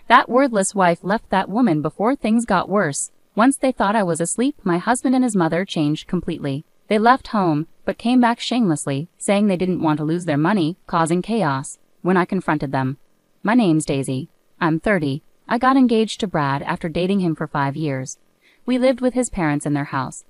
That wordless wife left that woman before things got worse. Once they thought I was asleep, my husband and his mother changed completely. They left home, but came back shamelessly, saying they didn't want to lose their money, causing chaos. When I confronted them. My name's Daisy. I'm 30. I got engaged to Brad after dating him for 5 years. We lived with his parents in their house.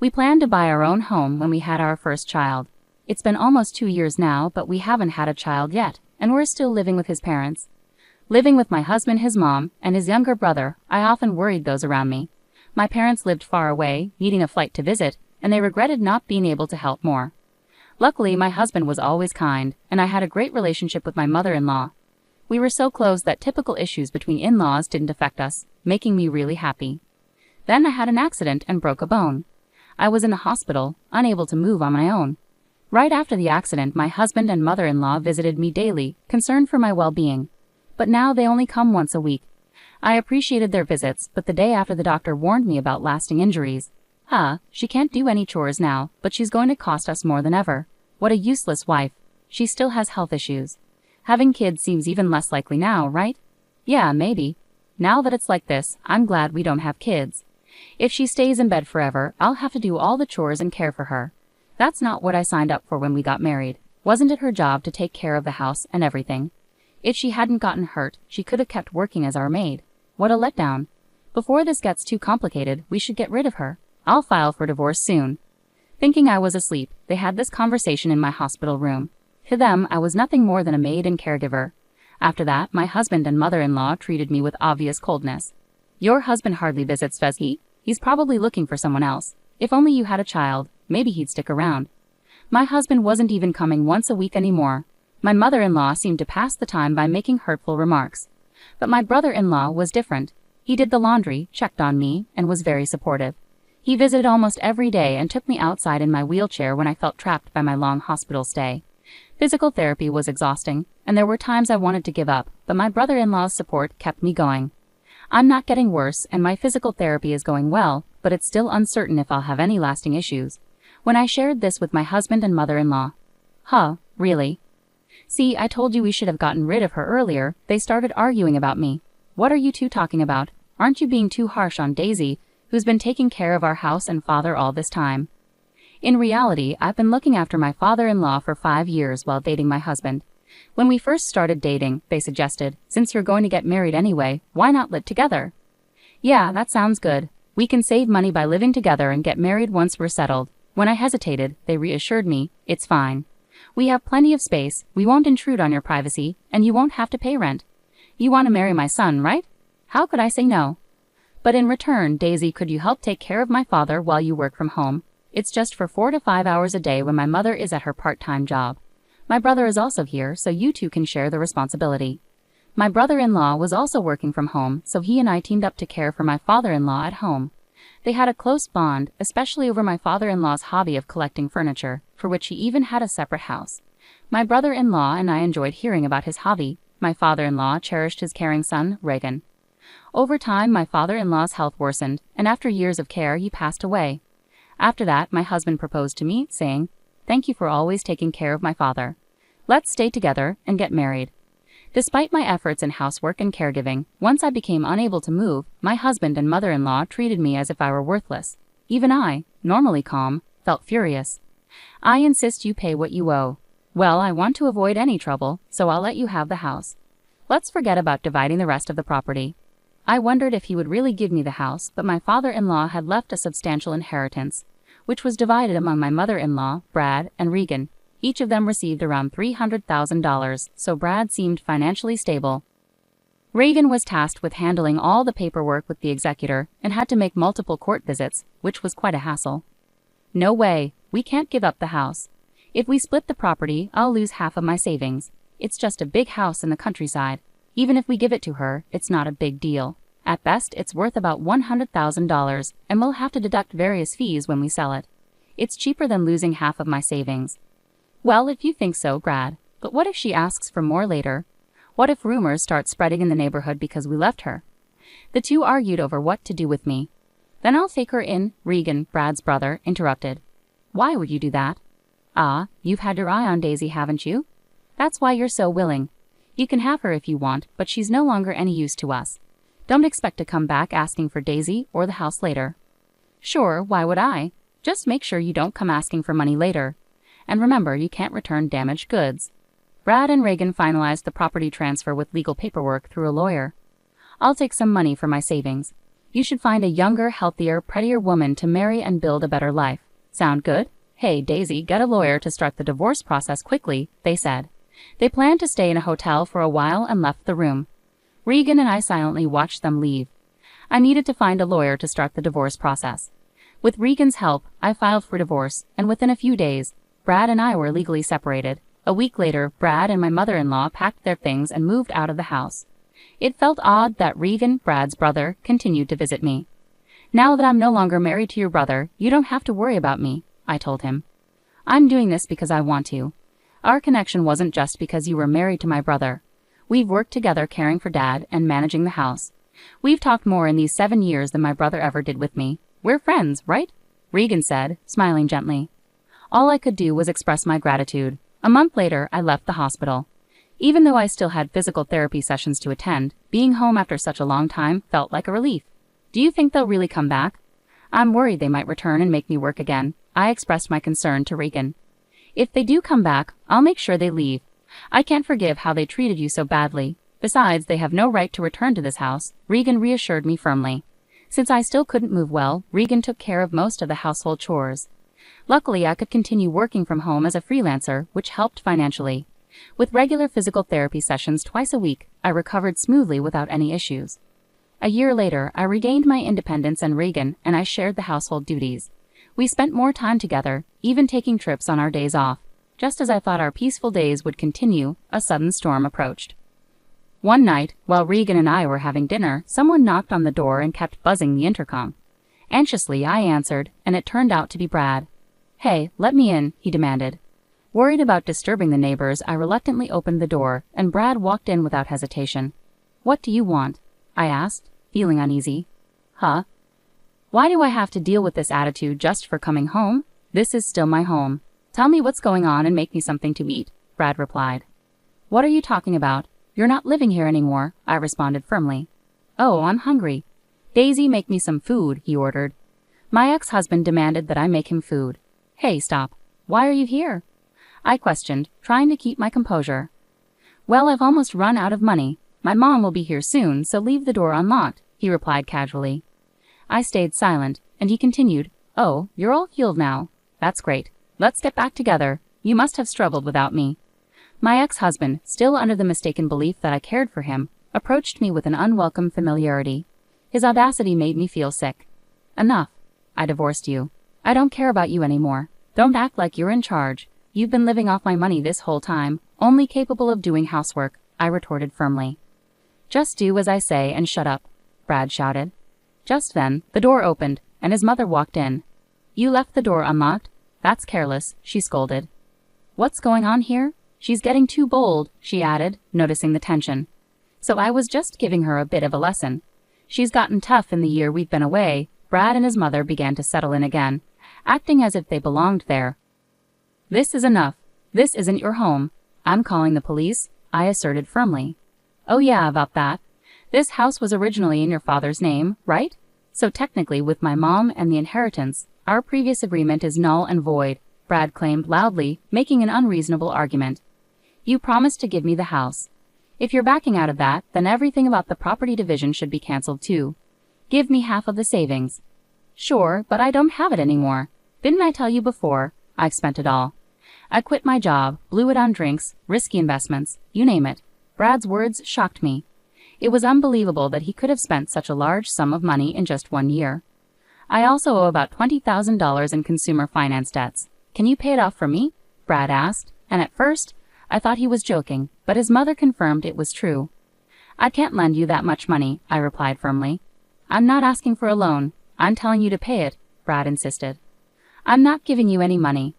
We planned to buy our own home when we had our first child. It's been almost 2 years now, but we haven't had a child yet, and we're still living with his parents. Living with my husband, his mom, and his younger brother, I often worried those around me. My parents lived far away, needing a flight to visit, and they regretted not being able to help more. Luckily, my husband was always kind, and I had a great relationship with my mother-in-law. We were so close that typical issues between in-laws didn't affect us, making me really happy. Then I had an accident and broke a bone. I was in the hospital, unable to move on my own. Right after the accident, my husband and mother-in-law visited me daily, concerned for my well-being. But now they only come once a week. I appreciated their visits, but the day after the doctor warned me about lasting injuries. She can't do any chores now, but she's going to cost us more than ever. What a useless wife. She still has health issues. Having kids seems even less likely now, right? Yeah, maybe. Now that it's like this, I'm glad we don't have kids. If she stays in bed forever, I'll have to do all the chores and care for her. That's not what I signed up for when we got married. Wasn't it her job to take care of the house and everything? If she hadn't gotten hurt, she could have kept working as our maid. What a letdown. Before this gets too complicated, we should get rid of her. I'll file for divorce soon. Thinking I was asleep, they had this conversation in my hospital room. To them, I was nothing more than a maid and caregiver. After that, my husband and mother-in-law treated me with obvious coldness. Your husband hardly visits, does he? He's probably looking for someone else. If only you had a child, maybe he'd stick around. My husband wasn't even coming once a week anymore. My mother-in-law seemed to pass the time by making hurtful remarks. But my brother-in-law was different. He did the laundry, checked on me, and was very supportive. He visited almost every day and took me outside in my wheelchair when I felt trapped by my long hospital stay. Physical therapy was exhausting, and there were times I wanted to give up, but my brother-in-law's support kept me going. I'm not getting worse, and my physical therapy is going well, but it's still uncertain if I'll have any lasting issues. When I shared this with my husband and mother-in-law. Really? See, I told you we should have gotten rid of her earlier. They started arguing about me. What are you two talking about? Aren't you being too harsh on Daisy, who's been taking care of our house and father all this time? In reality, I've been looking after my father-in-law for 5 years while dating my husband. When we first started dating, they suggested, since you're going to get married anyway, why not live together? Yeah, that sounds good. We can save money by living together and get married once we're settled. When I hesitated, they reassured me, it's fine. We have plenty of space, we won't intrude on your privacy, and you won't have to pay rent. You want to marry my son, right? How could I say no? But in return, Daisy, could you help take care of my father while you work from home? It's just for 4 to 5 hours a day when my mother is at her part-time job. My brother is also here, so you two can share the responsibility. My brother-in-law was also working from home, so he and I teamed up to care for my father-in-law at home. They had a close bond, especially over my father-in-law's hobby of collecting furniture, for which he even had a separate house. My brother-in-law and I enjoyed hearing about his hobby. My father-in-law cherished his caring son, Reagan. Over time, my father-in-law's health worsened, and after years of care, he passed away. After that, my husband proposed to me, saying, "Thank you for always taking care of my father. Let's stay together and get married." Despite my efforts in housework and caregiving, once I became unable to move, my husband and mother-in-law treated me as if I were worthless. Even I, normally calm, felt furious. "I insist you pay what you owe." "Well, I want to avoid any trouble, so I'll let you have the house. Let's forget about dividing the rest of the property." I wondered if he would really give me the house, but my father-in-law had left a substantial inheritance, which was divided among my mother-in-law, Brad, and Regan. Each of them received around $300,000, so Brad seemed financially stable. Regan was tasked with handling all the paperwork with the executor and had to make multiple court visits, which was quite a hassle. "No way, we can't give up the house. If we split the property, I'll lose half of my savings. It's just a big house in the countryside. Even if we give it to her, it's not a big deal. At best, it's worth about $100,000, and we'll have to deduct various fees when we sell it. It's cheaper than losing half of my savings." "Well, if you think so, Brad. But what if she asks for more later? What if rumors start spreading in the neighborhood because we left her?" The two argued over what to do with me. "Then I'll take her in," Regan, Brad's brother, interrupted. "Why would you do that?" "You've had your eye on Daisy, haven't you? That's why you're so willing. You can have her if you want, but she's no longer any use to us. Don't expect to come back asking for Daisy or the house later." "Sure, why would I? Just make sure you don't come asking for money later. And remember, you can't return damaged goods." Brad and Reagan finalized the property transfer with legal paperwork through a lawyer. "I'll take some money for my savings. You should find a younger, healthier, prettier woman to marry and build a better life. Sound good? Hey, Daisy, get a lawyer to start the divorce process quickly," they said. They planned to stay in a hotel for a while and left the room. Regan and I silently watched them leave. I needed to find a lawyer to start the divorce process. With Regan's help, I filed for divorce, and within a few days, Brad and I were legally separated. A week later, Brad and my mother-in-law packed their things and moved out of the house. It felt odd that Regan, Brad's brother, continued to visit me. "Now that I'm no longer married to your brother, you don't have to worry about me," I told him. "I'm doing this because I want to. Our connection wasn't just because you were married to my brother. We've worked together caring for Dad and managing the house. We've talked more in these 7 years than my brother ever did with me. We're friends, right?" Regan said, smiling gently. All I could do was express my gratitude. A month later, I left the hospital. Even though I still had physical therapy sessions to attend, being home after such a long time felt like a relief. "Do you think they'll really come back?" "I'm worried they might return and make me work again," I expressed my concern to Regan. "If they do come back, I'll make sure they leave. I can't forgive how they treated you so badly. Besides, they have no right to return to this house," Regan reassured me firmly. Since I still couldn't move well, Regan took care of most of the household chores. Luckily, I could continue working from home as a freelancer, which helped financially. With regular physical therapy sessions twice a week, I recovered smoothly without any issues. A year later, I regained my independence and Regan and I shared the household duties. We spent more time together, even taking trips on our days off. Just as I thought our peaceful days would continue, a sudden storm approached. One night, while Regan and I were having dinner, someone knocked on the door and kept buzzing the intercom. Anxiously, I answered, and it turned out to be Brad. "Hey, let me in," he demanded. Worried about disturbing the neighbors, I reluctantly opened the door, and Brad walked in without hesitation. "What do you want?" I asked, feeling uneasy. "Huh? Why do I have to deal with this attitude just for coming home? This is still my home. Tell me what's going on and make me something to eat," Brad replied. "What are you talking about? You're not living here anymore," I responded firmly. "Oh, I'm hungry." "Daisy, make me some food," he ordered. My ex-husband demanded that I make him food. "Hey, stop. Why are you here?" I questioned, trying to keep my composure. "Well, I've almost run out of money. My mom will be here soon, so leave the door unlocked," he replied casually. I stayed silent, and he continued, "Oh, you're all healed now. That's great. Let's get back together. You must have struggled without me." My ex-husband, still under the mistaken belief that I cared for him, approached me with an unwelcome familiarity. His audacity made me feel sick. "Enough. I divorced you. I don't care about you anymore. Don't act like you're in charge. You've been living off my money this whole time, only capable of doing housework," I retorted firmly. "Just do as I say and shut up," Brad shouted. Just then, the door opened, and his mother walked in. "You left the door unlocked? That's careless," she scolded. "What's going on here? She's getting too bold," she added, noticing the tension. So I was just giving her a bit of a lesson. "She's gotten tough in the year we've been away." Brad and his mother began to settle in again, acting as if they belonged there. "This is enough. This isn't your home. I'm calling the police," I asserted firmly. "Oh yeah, about that. This house was originally in your father's name, right? So technically, with my mom and the inheritance, our previous agreement is null and void," Brad claimed loudly, making an unreasonable argument. "You promised to give me the house. If you're backing out of that, then everything about the property division should be canceled too. Give me half of the savings." "Sure, but I don't have it anymore. Didn't I tell you before? I've spent it all. I quit my job, blew it on drinks, risky investments, you name it." Brad's words shocked me. It was unbelievable that he could have spent such a large sum of money in just 1 year. "I also owe about $20,000 in consumer finance debts. Can you pay it off for me?" Brad asked, and at first, I thought he was joking, but his mother confirmed it was true. "I can't lend you that much money," I replied firmly. "I'm not asking for a loan. I'm telling you to pay it," Brad insisted. "I'm not giving you any money.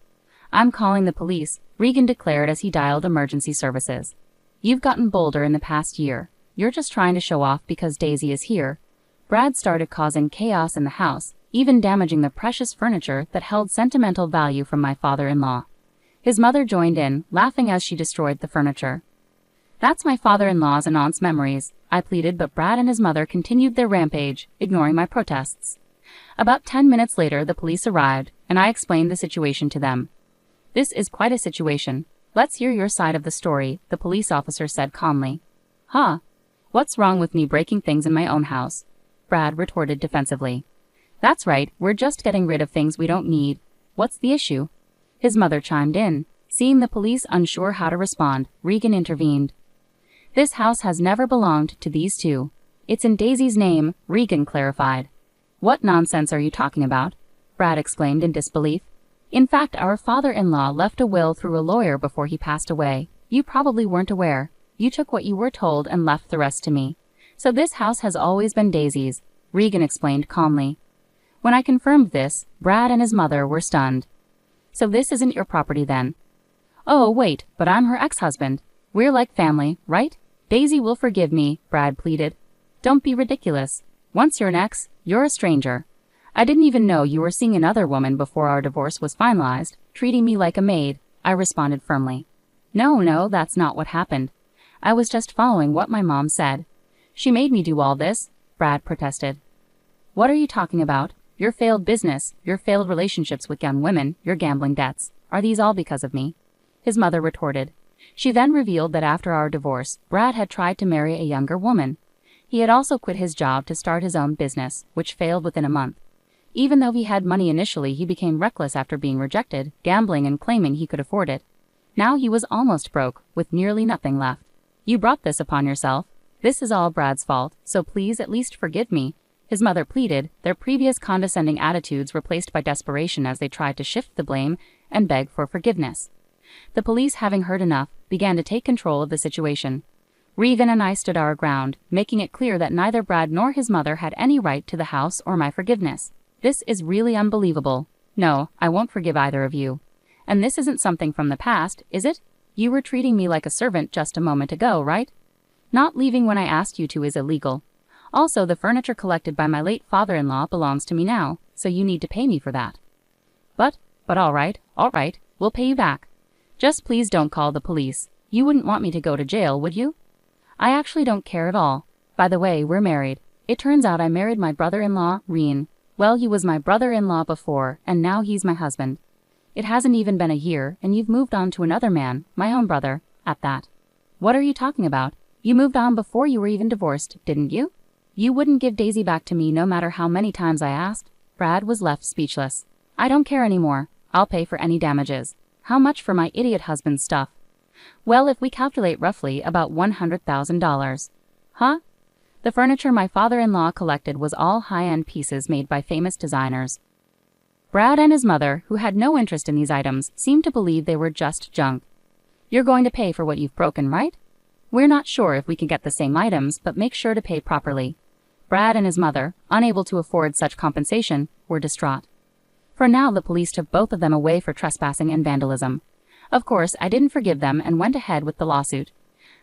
I'm calling the police," Regan declared as he dialed emergency services. "You've gotten bolder in the past year. You're just trying to show off because Daisy is here." Brad started causing chaos in the house, even damaging the precious furniture that held sentimental value from my father-in-law. His mother joined in, laughing as she destroyed the furniture. That's my father-in-law's and aunt's memories, I pleaded, but Brad and his mother continued their rampage, ignoring my protests. About 10 minutes later, the police arrived, and I explained the situation to them. This is quite a situation. Let's hear your side of the story, the police officer said calmly. Huh? What's wrong with me breaking things in my own house? Brad retorted defensively. That's right, we're just getting rid of things we don't need. What's the issue? His mother chimed in. Seeing the police unsure how to respond, Regan intervened. This house has never belonged to these two. It's in Daisy's name, Regan clarified. What nonsense are you talking about? Brad exclaimed in disbelief. In fact, our father-in-law left a will through a lawyer before he passed away. You probably weren't aware. You took what you were told and left the rest to me. So this house has always been Daisy's, Regan explained calmly. When I confirmed this, Brad and his mother were stunned. So this isn't your property then? Oh, wait, but I'm her ex-husband. We're like family, right? Daisy will forgive me, Brad pleaded. Don't be ridiculous. Once you're an ex, you're a stranger. I didn't even know you were seeing another woman before our divorce was finalized, treating me like a maid, I responded firmly. No, that's not what happened. I was just following what my mom said. She made me do all this, Brad protested. What are you talking about? Your failed business, your failed relationships with young women, your gambling debts. Are these all because of me? His mother retorted. She then revealed that after our divorce, Brad had tried to marry a younger woman. He had also quit his job to start his own business, which failed within a month. Even though he had money initially, he became reckless after being rejected, gambling and claiming he could afford it. Now he was almost broke, with nearly nothing left. You brought this upon yourself. This is all Brad's fault, so please at least forgive me, his mother pleaded, their previous condescending attitudes replaced by desperation as they tried to shift the blame and beg for forgiveness. The police, having heard enough, began to take control of the situation. Regan and I stood our ground, making it clear that neither Brad nor his mother had any right to the house or my forgiveness. This is really unbelievable. No, I won't forgive either of you. And this isn't something from the past, is it? You were treating me like a servant just a moment ago, right? Not leaving when I asked you to is illegal. Also, the furniture collected by my late father-in-law belongs to me now, so you need to pay me for that. But all right, we'll pay you back. Just please don't call the police. You wouldn't want me to go to jail, would you? I actually don't care at all. By the way, we're married. It turns out I married my brother-in-law, Reen. Well, he was my brother-in-law before, and now he's my husband. It hasn't even been a year, and you've moved on to another man, my own brother, at that. What are you talking about? You moved on before you were even divorced, didn't you? You wouldn't give Daisy back to me no matter how many times I asked? Brad was left speechless. I don't care anymore. I'll pay for any damages. How much for my idiot husband's stuff? Well, if we calculate roughly, about $100,000. Huh? The furniture my father-in-law collected was all high-end pieces made by famous designers. Brad and his mother, who had no interest in these items, seemed to believe they were just junk. You're going to pay for what you've broken, right? We're not sure if we can get the same items, but make sure to pay properly. Brad and his mother, unable to afford such compensation, were distraught. For now, the police took both of them away for trespassing and vandalism. Of course, I didn't forgive them and went ahead with the lawsuit.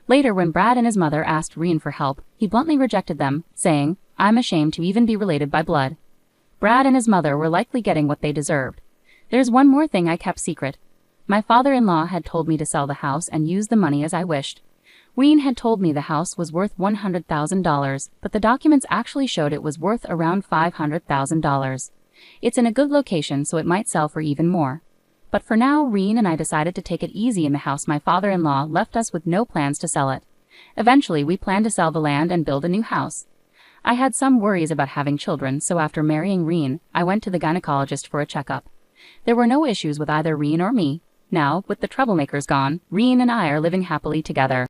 Later, when Brad and his mother asked Reen for help, he bluntly rejected them, saying, I'm ashamed to even be related by blood. Brad and his mother were likely getting what they deserved. There's one more thing I kept secret. My father-in-law had told me to sell the house and use the money as I wished. Reen had told me the house was worth $100,000, but the documents actually showed it was worth around $500,000. It's in a good location, so it might sell for even more. But for now, Reen and I decided to take it easy in the house my father-in-law left us with no plans to sell it. Eventually, we planned to sell the land and build a new house. I had some worries about having children, so after marrying Reen, I went to the gynecologist for a checkup. There were no issues with either Reen or me. Now, with the troublemakers gone, Reen and I are living happily together.